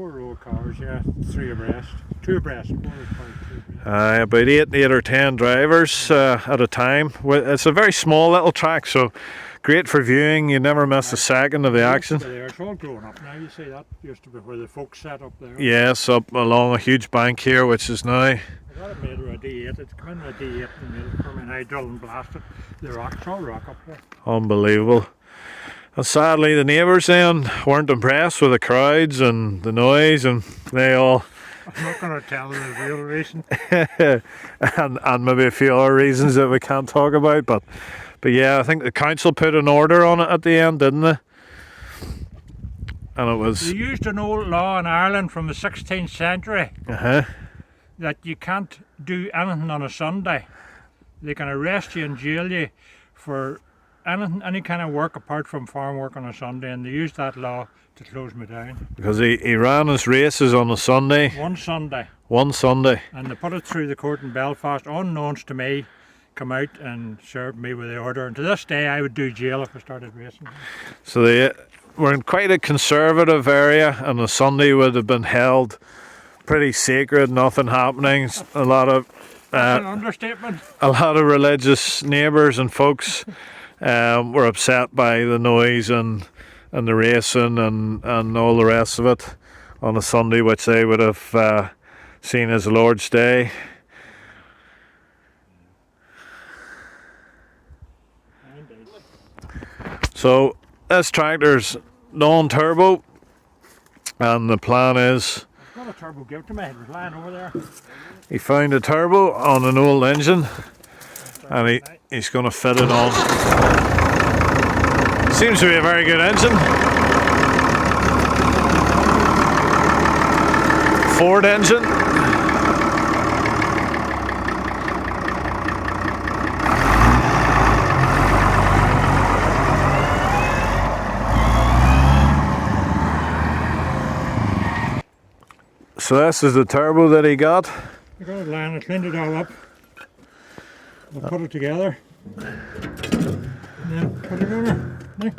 Speaker 2: row cars, yeah, 3 abreast, 2 abreast, 4 abreast.
Speaker 1: About 8 or 10 drivers at a time. It's a very small little track, so great for viewing. You never miss a second of the action.
Speaker 2: It's all grown up now. You see that used to be where the folks sat up there.
Speaker 1: Yes, up along a huge bank here, which is now.
Speaker 2: I got it made with a D8. It's come in with a D8 and made it for me, and I drill and blast it. The rock's all rock up there.
Speaker 1: Unbelievable. And sadly, the neighbours then weren't impressed with the crowds and the noise, and they all.
Speaker 2: I'm not going to tell you the real reason.
Speaker 1: and maybe a few other reasons that we can't talk about, but yeah, I think the council put an order on it at the end, didn't they? And it was.
Speaker 2: They used an old law in Ireland from the 16th century that you can't do anything on a Sunday. They can arrest you and jail you for any kind of work apart from farm work on a Sunday, and they used that law to close me down.
Speaker 1: Because he ran his races on a Sunday.
Speaker 2: One Sunday.
Speaker 1: And
Speaker 2: they put it through the court in Belfast, unknowns to me, come out and served me with the order. And to this day, I would do jail if I started racing.
Speaker 1: So they were in quite a conservative area, and the Sunday would have been held pretty sacred, nothing happening. A lot of
Speaker 2: an understatement.
Speaker 1: A lot of religious neighbours and folks were upset by the noise and the racing and all the rest of it on a Sunday, which they would have seen as Lord's Day. So this tractor's non-turbo, and the plan is.
Speaker 2: I've got a turbo gift to me. It was lying over there.
Speaker 1: He found a turbo on an old engine, and he's going to fit it on. Seems to be a very good engine. Ford engine. So this is the turbo that he got.
Speaker 2: I got it lying, I cleaned it all up. I'll put it together. And then put it over. There.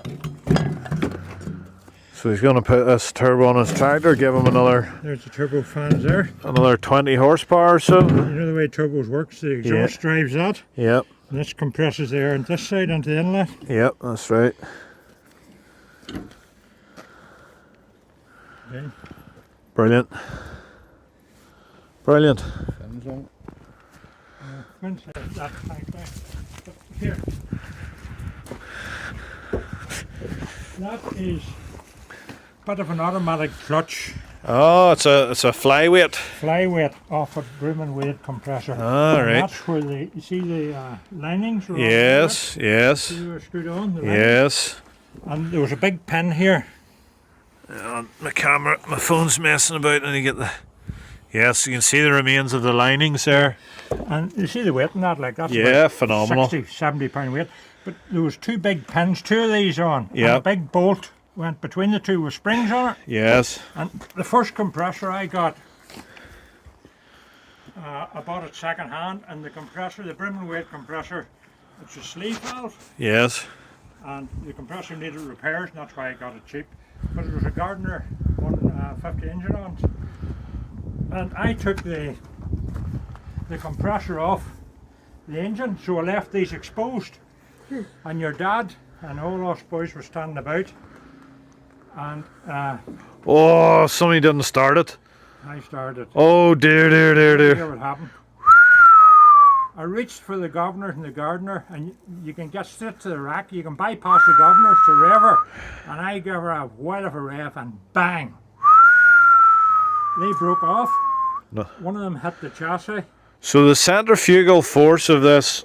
Speaker 1: So he's going to put this turbo on his tractor, give him another.
Speaker 2: There's the turbo fans there.
Speaker 1: Another 20 horsepower or so.
Speaker 2: You know the way turbos works, the exhaust drives that.
Speaker 1: Yep.
Speaker 2: And this compresses the air on this side onto the inlet.
Speaker 1: Yep, that's right.
Speaker 2: Okay.
Speaker 1: Brilliant. Brilliant.
Speaker 2: That tank there. Here. That is a bit of an automatic clutch.
Speaker 1: Oh, it's a flyweight.
Speaker 2: Flyweight off a brimming weight compressor.
Speaker 1: All right.
Speaker 2: That's where you see the linings are
Speaker 1: yes, yes.
Speaker 2: See they were screwed on?
Speaker 1: Yes.
Speaker 2: And there was a big pin here.
Speaker 1: My camera, my phone's messing about, and you get the. Yes, you can see the remains of the linings there.
Speaker 2: And you see the weight in that, like that's
Speaker 1: about phenomenal.
Speaker 2: 60, 70 pound weight. But there was 2 big pins, 2 of these on.
Speaker 1: Yeah.
Speaker 2: And a big bolt went between the 2 with springs on it.
Speaker 1: Yes.
Speaker 2: And the first compressor I got, I bought it second hand, and the compressor, the brimming weight compressor, it's a sleeve valve.
Speaker 1: Yes.
Speaker 2: And the compressor needed repairs, and that's why I got it cheap. But it was a Gardner 150 engine on. And I took the compressor off the engine, so I left these exposed. And your dad and all us boys were standing about. And
Speaker 1: oh, somebody didn't start it.
Speaker 2: I started.
Speaker 1: Oh dear, dear, dear, dear.
Speaker 2: Hear what happened. I reached for the governor and the gardener, and you can get straight to the rack. You can bypass the governors to rev her, and I gave her a while of a rev, and bang! They broke off. One of them hit the chassis.
Speaker 1: So the centrifugal force of this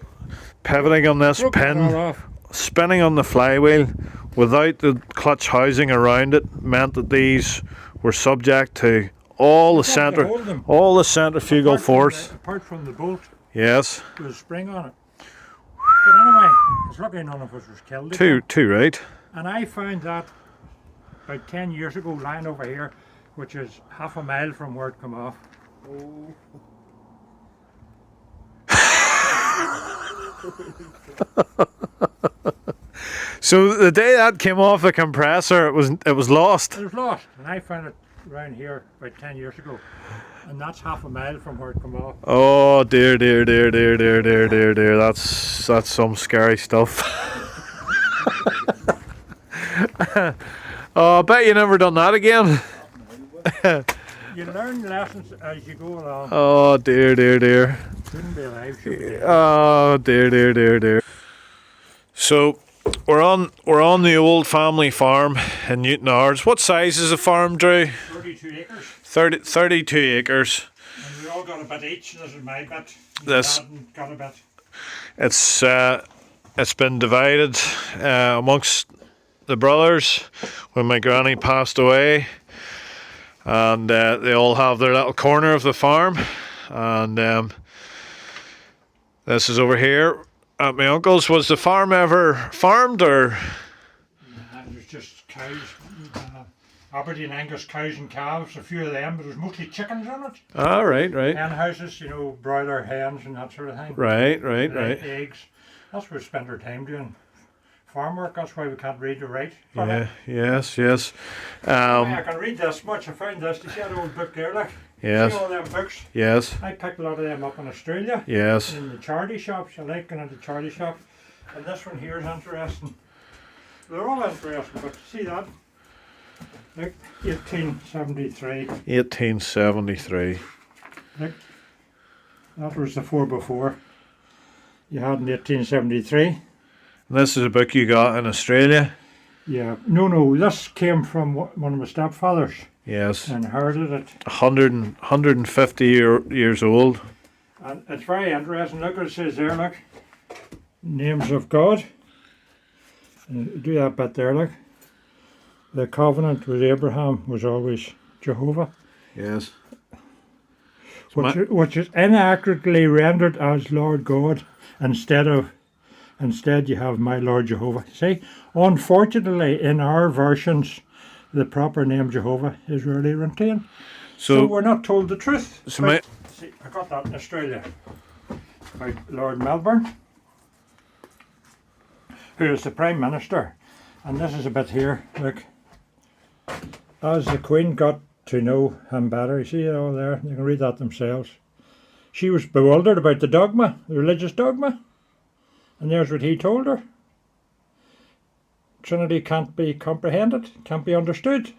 Speaker 1: pivoting on this
Speaker 2: Broke it all
Speaker 1: pin,
Speaker 2: off.
Speaker 1: spinning on the flywheel without the clutch housing around it, meant that these were subject to all the
Speaker 2: hold them.
Speaker 1: centrifugal force.
Speaker 2: Apart from the bolt,
Speaker 1: Yes.
Speaker 2: with a spring on it. But anyway, it's lucky none of us was killed.
Speaker 1: Two right.
Speaker 2: And I found that about 10 years ago, lying over here, which is half a mile from where it come off.
Speaker 1: So the day that came off the compressor, it was lost.
Speaker 2: It was lost, and I found it around here about 10 years ago, and that's half a mile from where it come off.
Speaker 1: Oh dear. That's some scary stuff. Oh, I bet you never done that again.
Speaker 2: You learn lessons as you go along.
Speaker 1: Oh dear.
Speaker 2: Shouldn't be alive, should be.
Speaker 1: Oh dear. So we're on the old family farm in Newtownards. What size is the farm, Drew?
Speaker 2: 32 acres.
Speaker 1: 32 acres.
Speaker 2: And we all got a bit each, and this is my bit.
Speaker 1: This-
Speaker 2: Got a bit.
Speaker 1: It's been divided amongst the brothers when my granny passed away, and they all have their little corner of the farm, and this is over here at my uncle's. Was the farm ever farmed, or?
Speaker 2: And there's just cows, Aberdeen Angus cows and calves, a few of them, but there's mostly chickens on it.
Speaker 1: Ah, right.
Speaker 2: Hen houses, broiler hens and that sort of thing.
Speaker 1: Right.
Speaker 2: Eggs. That's what we spend our time doing. Farm work, that's why we can't read or write.
Speaker 1: Yeah, yes.
Speaker 2: I can read this much. I found this. Do you see that old book there, like?
Speaker 1: Yes.
Speaker 2: See all them books?
Speaker 1: Yes.
Speaker 2: I picked a lot of them up in Australia.
Speaker 1: Yes.
Speaker 2: In the charity shops. I like going into charity shops. And this one here is interesting. They're all interesting, but see that? Look, 1873.
Speaker 1: 1873.
Speaker 2: Look, that was the 4x4 you had in 1873.
Speaker 1: This is a book you got in Australia?
Speaker 2: Yeah. No, this came from one of my stepfathers.
Speaker 1: Yes.
Speaker 2: Inherited it.
Speaker 1: 150 years old.
Speaker 2: And it's very interesting. Look what it says there, look. Names of God. And do that bit there, look. The covenant with Abraham was always Jehovah.
Speaker 1: Yes.
Speaker 2: Which is inaccurately rendered as Lord God Instead you have my Lord Jehovah. See, unfortunately in our versions the proper name Jehovah is rarely retained. So we're not told the truth.
Speaker 1: So
Speaker 2: see, I got that in Australia by Lord Melbourne, who is the Prime Minister. And this is a bit here, look. As the Queen got to know him better, you see it all there, you can read that themselves. She was bewildered about the dogma, the religious dogma. And there's what he told her. Trinity can't be comprehended, can't be understood,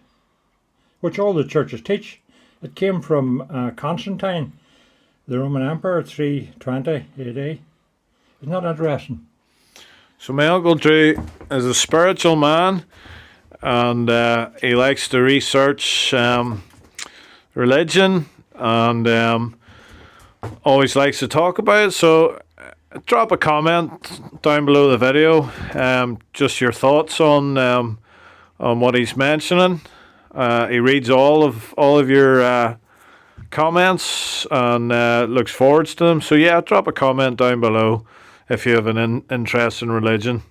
Speaker 2: which all the churches teach. It came from Constantine, the Roman Emperor, 320 AD. Isn't that interesting?
Speaker 1: So my Uncle Drew is a spiritual man, and he likes to research religion, and always likes to talk about it. So drop a comment down below the video, just your thoughts on what he's mentioning. He reads all of your comments and looks forward to them. So yeah, drop a comment down below if you have an interest in religion.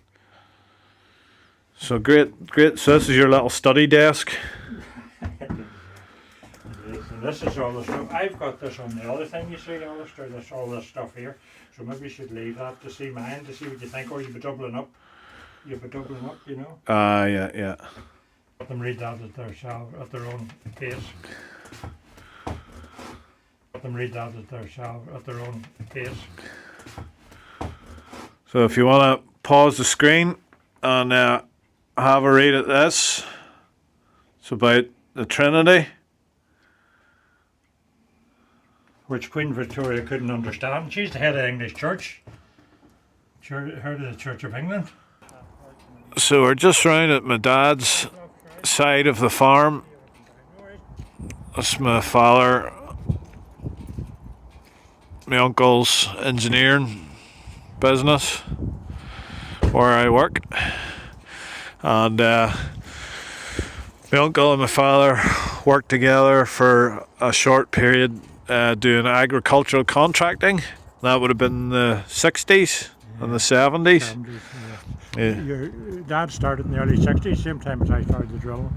Speaker 1: So great. So this is your little study desk.
Speaker 2: And this is all the stuff. I've got this on the other thing, you see, all this stuff here. So maybe you should leave that to see mine, to see what you think, or you'll be doubling up. You'll be doubling up, you know.
Speaker 1: Yeah.
Speaker 2: Let them read that at their own pace. Let them read that at their own pace.
Speaker 1: So if you want to pause the screen and have a read at this, it's about the Trinity.
Speaker 2: Which Queen Victoria couldn't understand. She's the head of the English Church. Head of the Church of England.
Speaker 1: So we're just round at my dad's side of the farm. That's my father my uncle's engineering business where I work, and my uncle and my father worked together for a short period doing agricultural contracting. That would have been the 60s and the 70s. Yeah.
Speaker 2: Your dad started in the early 60s, same time as I started the drilling.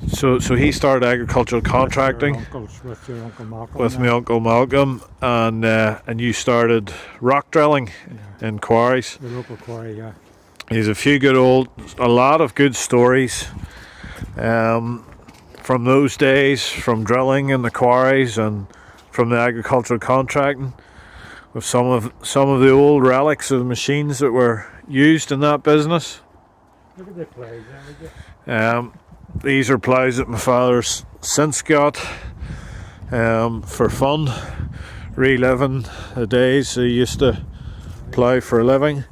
Speaker 1: So he started agricultural contracting
Speaker 2: With your Uncle Malcolm.
Speaker 1: with my uncle Malcolm, and you started rock drilling in quarries.
Speaker 2: The local quarry, yeah.
Speaker 1: There's a lot of good stories from those days, from drilling in the quarries and from the agricultural contracting, with some of the old relics of the machines that were used in that business.
Speaker 2: Look at the plows there, would you?
Speaker 1: These are ploughs that my father's since got for fun, reliving the days he used to plough for a living.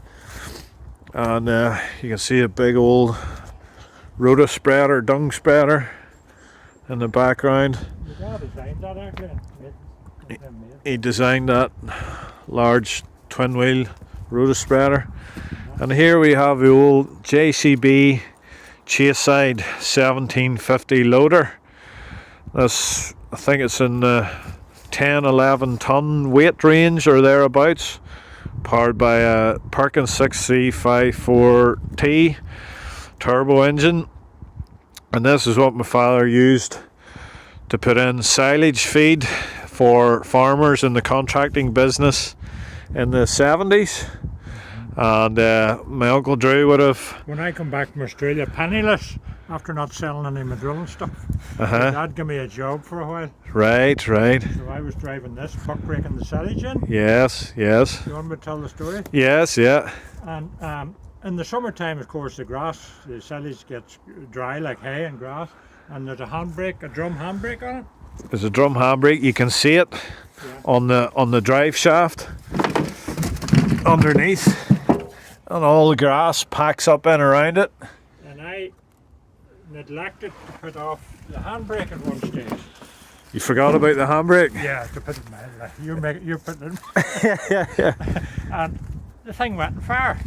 Speaker 1: And you can see a big old rota spreader, dung spreader in the background.
Speaker 2: Your dad designed that actually.
Speaker 1: He designed that large twin wheel rota spreader. And here we have the old JCB Chaseside 1750 loader. This, I think it's in the 10-11 ton weight range or thereabouts, powered by a Perkins 6C54T turbo engine. And this is what my father used to put in silage feed for farmers in the contracting business in the 70s. And my Uncle Drew would have...
Speaker 2: When I come back from Australia penniless, after not selling any of my drilling stuff, my dad gave me a job for a while.
Speaker 1: Right.
Speaker 2: So I was driving this, buck breaking the silage in.
Speaker 1: Yes.
Speaker 2: You want me to tell the story?
Speaker 1: Yes, yeah.
Speaker 2: And in the summertime, of course, the silage gets dry like hay and grass, and there's a handbrake, a drum handbrake on it.
Speaker 1: There's a drum handbrake. You can see it on the drive shaft underneath, and all the grass packs up in around it.
Speaker 2: And I neglected to put off the handbrake at one stage.
Speaker 1: You forgot about the handbrake?
Speaker 2: Yeah, to put it in my life. You're putting it in.
Speaker 1: Yeah.
Speaker 2: And the thing went on fire.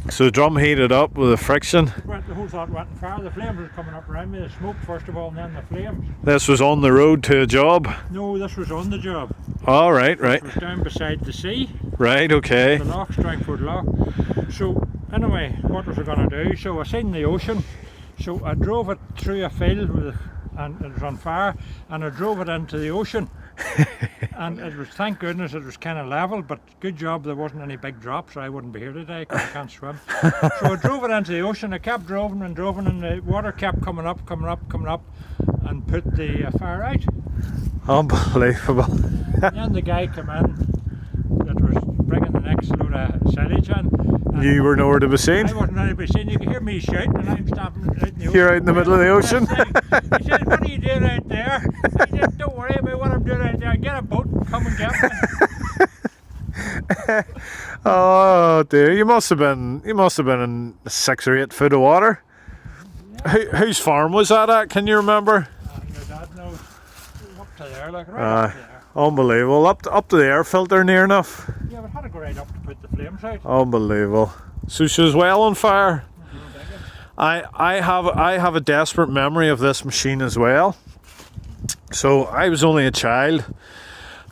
Speaker 1: So the drum heated up with the friction.
Speaker 2: The whole thought went on fire. The flames were coming up around me. The smoke first of all, and then the flames.
Speaker 1: This was on the road to a job?
Speaker 2: No, this was on the job.
Speaker 1: Oh, right.
Speaker 2: It was down beside the sea.
Speaker 1: Right, okay.
Speaker 2: The loch, Strangford Loch. So anyway, what was I going to do? So I seen the ocean. So I drove it through a field and it was on fire, and I drove it into the ocean. And it was, thank goodness, it was kind of level, but good job there wasn't any big drops, or I wouldn't be here today because I can't swim. So I drove it into the ocean. I kept driving, and the water kept coming up, and put the fire out.
Speaker 1: Unbelievable.
Speaker 2: And then the guy came in that was bringing the next load of silage in.
Speaker 1: You were nowhere to be seen?
Speaker 2: I wasn't anywhere to be seen. You could hear me shouting, and I'm standing out in the ocean.
Speaker 1: You're out in the middle of the ocean?
Speaker 2: He said, what are you doing out there? I said, don't worry about what I'm doing out there. Get a boat and come and get me.
Speaker 1: Oh dear, you must have been in 6 or 8 foot of water.
Speaker 2: Yeah.
Speaker 1: Whose farm was that at? Can you remember?
Speaker 2: Your dad knows. Up to there, like right up there.
Speaker 1: Unbelievable. Up to the air filter near enough.
Speaker 2: Yeah, but had to go right up to put the flames out.
Speaker 1: Unbelievable. So she was well on fire. I have a desperate memory of this machine as well. So I was only a child,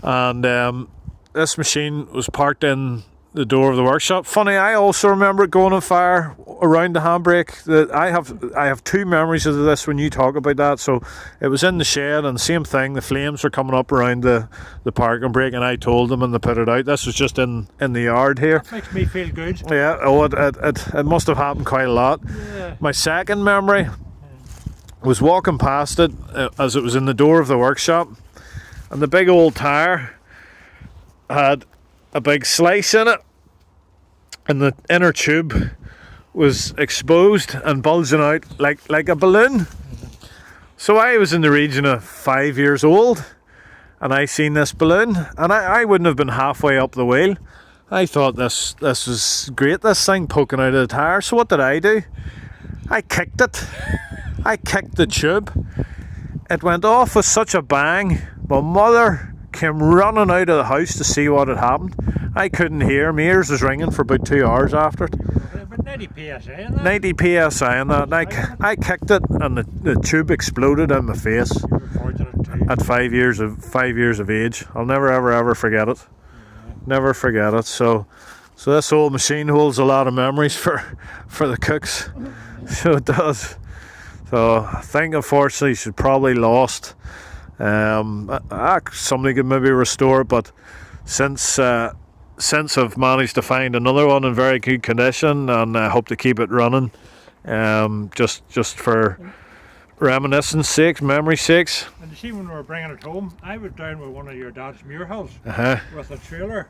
Speaker 1: and this machine was parked in the door of the workshop. Funny, I also remember it going on fire around the handbrake. I have 2 memories of this when you talk about that. So it was in the shed, and same thing, the flames were coming up around the parking brake, and I told them, and they put it out. This was just in the yard here.
Speaker 2: That makes me feel good.
Speaker 1: Yeah, it must have happened quite a lot.
Speaker 2: Yeah.
Speaker 1: My second memory was walking past it as it was in the door of the workshop, and the big old tyre had a big slice in it, and the inner tube was exposed and bulging out like a balloon. So I was in the region of 5 years old, and I seen this balloon, and I wouldn't have been halfway up the wheel. I thought this was great, this thing poking out of the tyre. So what did I do? I kicked it. I kicked the tube. It went off with such a bang. My mother came running out of the house to see what had happened. I couldn't hear. My ears was ringing for about 2 hours after it.
Speaker 2: About 90 psi in that.
Speaker 1: 90 psi in that. And I kicked it, and the tube exploded in my face.
Speaker 2: You were fortunate too.
Speaker 1: At 5 years of age. I'll never ever forget it. Never forget it. So this old machine holds a lot of memories for the Cookes. So it does. So I think unfortunately she's probably lost. Somebody could maybe restore it, but since I've managed to find another one in very good condition, and I hope to keep it running, just for reminiscence sakes, memory sakes.
Speaker 2: And you see, when we were bringing it home, I was down with one of your dad's Muir hulls with a trailer.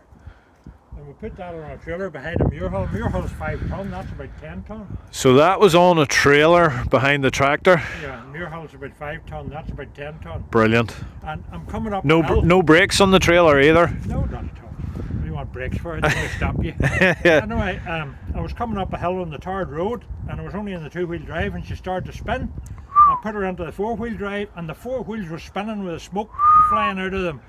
Speaker 2: And we put that on a trailer behind a Muir hull. Muir hull's 5 ton, that's about 10 ton.
Speaker 1: So that was on a trailer behind the tractor.
Speaker 2: Yeah, Muir hull's about 5 ton, that's about 10 ton.
Speaker 1: Brilliant.
Speaker 2: And I'm coming up the hill.
Speaker 1: No brakes on the trailer either.
Speaker 2: No, not at all. What do you want brakes for? It doesn't stop you. Anyway, I was coming up a hill on the tarred road, and I was only in the 2-wheel drive, and she started to spin. I put her into the 4-wheel drive, and the 4 wheels were spinning with the smoke flying out of them.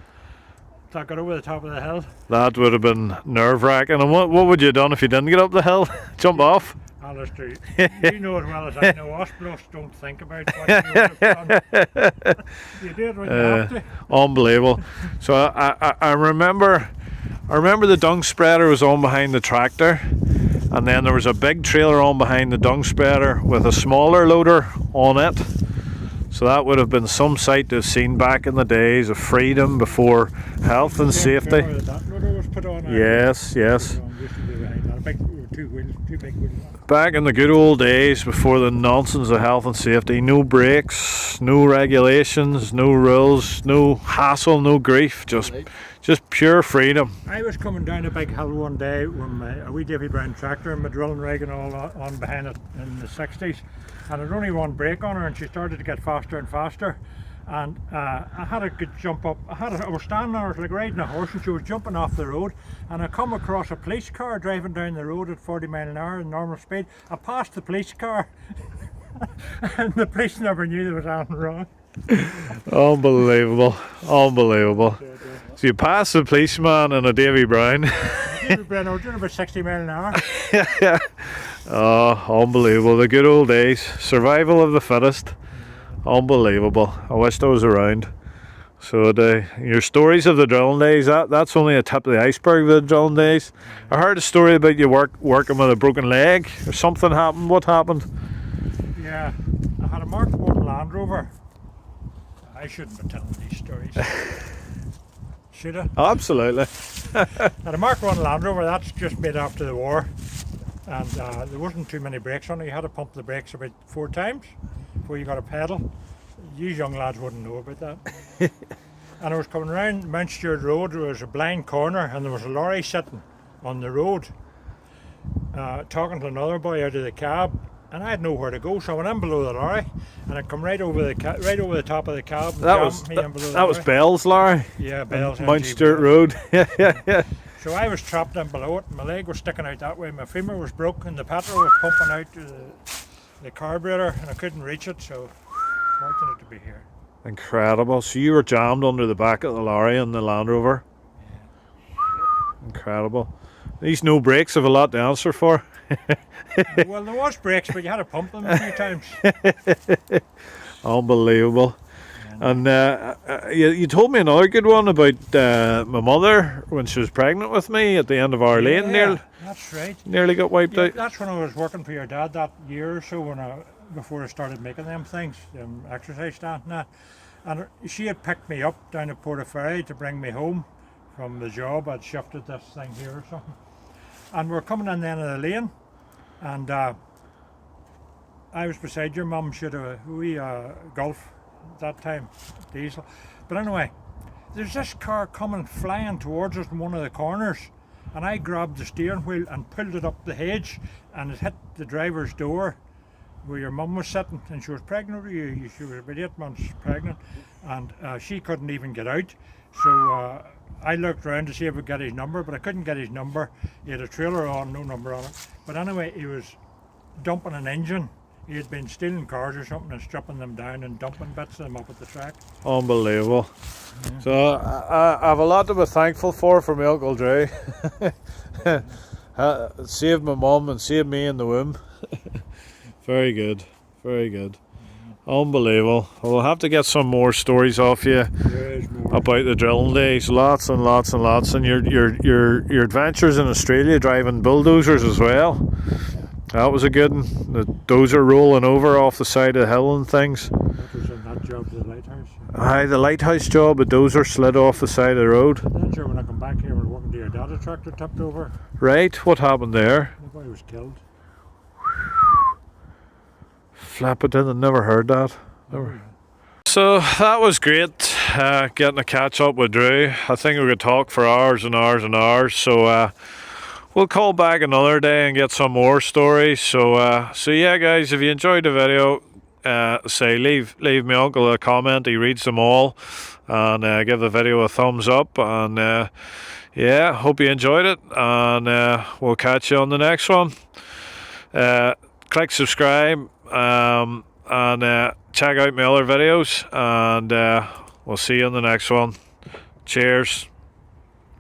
Speaker 2: So I got over the top of the hill.
Speaker 1: That would have been nerve-wracking. And what would you have done if you didn't get up the hill? Jump off?
Speaker 2: Alistair, you know as well as I know, us blokes don't think about what you would have done. You do it when you have to.
Speaker 1: Unbelievable. So I remember the dung spreader was on behind the tractor, and then there was a big trailer on behind the dung spreader with a smaller loader on it. So that would have been some sight to have seen back in the days of freedom before health and safety.
Speaker 2: That loader was put on.
Speaker 1: Yes.
Speaker 2: Two big wheels.
Speaker 1: Back in the good old days before the nonsense of health and safety, no brakes, no regulations, no rules, no hassle, no grief, just pure freedom.
Speaker 2: I was coming down a big hill one day with a wee Davy Brown tractor and my drilling rig and all on behind it in the 60s, and there was only one brake on her, and she started to get faster and faster. And I had a good jump up. I was standing there, it was like riding a horse, and she was jumping off the road, and I come across a police car driving down the road at 40 mile an hour in normal speed. I passed the police car and the police never knew there was anything wrong.
Speaker 1: Unbelievable. So you passed the policeman in a Davy Brown.
Speaker 2: Davy Brown, I was doing about 60 mile an hour.
Speaker 1: Oh, unbelievable. The good old days. Survival of the fittest. Unbelievable. I wished I was around. So your stories of the drilling days, that's only a tip of the iceberg of the drilling days. I heard a story about you working with a broken leg or something happened. What happened?
Speaker 2: Yeah, I had a Mark 1 Land Rover. I shouldn't be telling these stories. Should I?
Speaker 1: Absolutely.
Speaker 2: Had a Mark 1 Land Rover, that's just made after the war. And there wasn't too many brakes on it. You had to pump the brakes about 4 times before you got a pedal. You young lads wouldn't know about that. And I was coming around Mount Stewart Road, there was a blind corner, and there was a lorry sitting on the road talking to another boy out of the cab, and I had nowhere to go, so I went in below the lorry, and I come right over the top of the cab.
Speaker 1: That was Bell's lorry.
Speaker 2: Yeah, Bell's.
Speaker 1: Mount Stewart Road. Yeah.
Speaker 2: So I was trapped in below it, and my leg was sticking out that way, my femur was broke, and the petrol was pumping out to the carburetor, and I couldn't reach it, so fortunate to be here.
Speaker 1: Incredible. So you were jammed under the back of the lorry in the Land Rover?
Speaker 2: Yeah.
Speaker 1: Incredible. These no brakes have a lot to answer for.
Speaker 2: Well, there was brakes, but you had to pump them a few times.
Speaker 1: Unbelievable. And you told me another good one about my mother when she was pregnant with me at the end of our lane.
Speaker 2: That's right.
Speaker 1: Nearly got wiped out.
Speaker 2: That's when I was working for your dad that year or so, before I started making them things, exercise stand and that. And she had picked me up down at Portaferry to bring me home from the job. I'd shifted this thing here or something. And we're coming in the end of the lane, and I was beside your mum. She had a wee Golf at that time, diesel. But anyway, there's this car coming flying towards us in one of the corners, and I grabbed the steering wheel and pulled it up the hedge, and it hit the driver's door where your mum was sitting, and she was pregnant. She was about 8 months pregnant, and she couldn't even get out. So I looked around to see if I could get his number, but I couldn't get his number. He had a trailer on, no number on it. But anyway, he was dumping an engine he had been stealing cars or something and stripping them down and dumping bits of them up at the track.
Speaker 1: Unbelievable. So I have a lot to be thankful for my Uncle Dre. Saved my mum and saved me in the womb. Very good, very good. Unbelievable. We'll have to get some more stories off you about the drilling days. Lots and lots and lots, and your adventures in Australia driving bulldozers as well. That was a good one. The dozer rolling over off the side of the hill and things.
Speaker 2: That was in that job to the lighthouse.
Speaker 1: Aye, the lighthouse job, a dozer slid off the side of the road.
Speaker 2: Then sure, when I come back here, we're walking to your data tractor tipped over.
Speaker 1: Right, what happened there?
Speaker 2: The boy was killed.
Speaker 1: Flap it in, I never heard that. Never. So that was great, getting a catch up with Drew. I think we could talk for hours and hours and hours. So we'll call back another day and get some more stories. So yeah, guys, if you enjoyed the video, say leave my uncle a comment. He reads them all, and give the video a thumbs up. And yeah, hope you enjoyed it, and we'll catch you on the next one. Click subscribe, and check out my other videos, and we'll see you on the next one. Cheers.